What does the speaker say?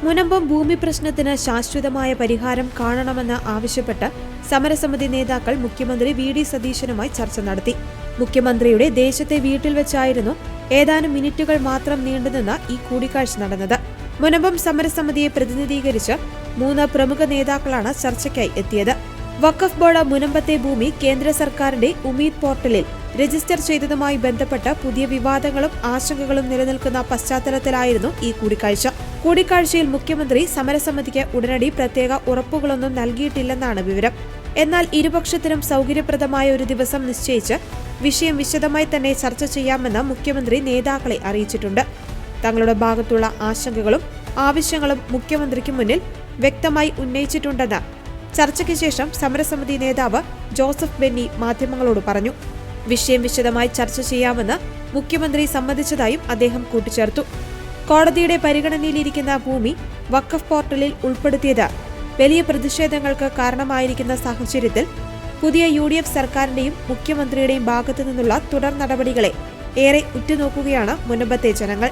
മുനമ്പം ഭൂമി പ്രശ്നത്തിന് ശാശ്വതമായ പരിഹാരം കാണണമെന്ന് ആവശ്യപ്പെട്ട് സമരസമിതി നേതാക്കൾ മുഖ്യമന്ത്രി വി.ഡി. സതീശനുമായി ചർച്ച നടത്തി. മുഖ്യമന്ത്രിയുടെ ദേശത്തെ വീട്ടിൽ വെച്ചായിരുന്നു ഏതാനും മിനിറ്റുകൾ മാത്രം നീണ്ടുനിന്ന ഈ കൂടിക്കാഴ്ച നടന്നത്. മുനമ്പം സമരസമിതിയെ പ്രതിനിധീകരിച്ച് 3 പ്രമുഖ നേതാക്കളാണ് ചർച്ചയ്ക്കായി എത്തിയത്. വഖഫ് ബോർഡ് മുനമ്പത്തെ ഭൂമി കേന്ദ്ര സർക്കാരിന്റെ ഉമീദ് പോർട്ടലിൽ രജിസ്റ്റർ ചെയ്തതുമായി ബന്ധപ്പെട്ട് പുതിയ വിവാദങ്ങളും ആശങ്കകളും നിലനിൽക്കുന്ന പശ്ചാത്തലത്തിലായിരുന്നു ഈ കൂടിക്കാഴ്ച. കൂടിക്കാഴ്ചയിൽ മുഖ്യമന്ത്രി സമരസമിതിക്ക് ഉടനടി പ്രത്യേക ഉറപ്പുകളൊന്നും നൽകിയിട്ടില്ലെന്നാണ് വിവരം. എന്നാൽ ഇരുപക്ഷത്തിനും സൗകര്യപ്രദമായ ഒരു ദിവസം നിശ്ചയിച്ച് വിഷയം വിശദമായി തന്നെ ചർച്ച ചെയ്യാമെന്ന് മുഖ്യമന്ത്രി നേതാക്കളെ അറിയിച്ചിട്ടുണ്ട്. തങ്ങളുടെ ഭാഗത്തുള്ള ആശങ്കകളും ആവശ്യങ്ങളും മുഖ്യമന്ത്രിക്ക് മുന്നിൽ വ്യക്തമായി ഉന്നയിച്ചിട്ടുണ്ടെന്ന് ചർച്ചയ്ക്ക് ശേഷം സമരസമിതി നേതാവ് ജോസഫ് ബെന്നി മാധ്യമങ്ങളോട് പറഞ്ഞു. വിഷയം വിശദമായി ചർച്ച ചെയ്യാമെന്ന് മുഖ്യമന്ത്രി സമ്മതിച്ചതായും അദ്ദേഹം കൂട്ടിച്ചേർത്തു. കോടതിയുടെ പരിഗണനയിലിരിക്കുന്ന ഭൂമി വഖഫ് പോർട്ടലിൽ ഉൾപ്പെടുത്തിയത് വലിയ പ്രതിഷേധങ്ങൾക്ക് കാരണമായിരിക്കുന്ന സാഹചര്യത്തിൽ പുതിയ UDF സർക്കാരിന്റെയും മുഖ്യമന്ത്രിയുടെയും ഭാഗത്തു നിന്നുള്ള തുടർ നടപടികളെ ഏറെ ഉറ്റുനോക്കുകയാണ് മുനമ്പത്തെ ജനങ്ങൾ.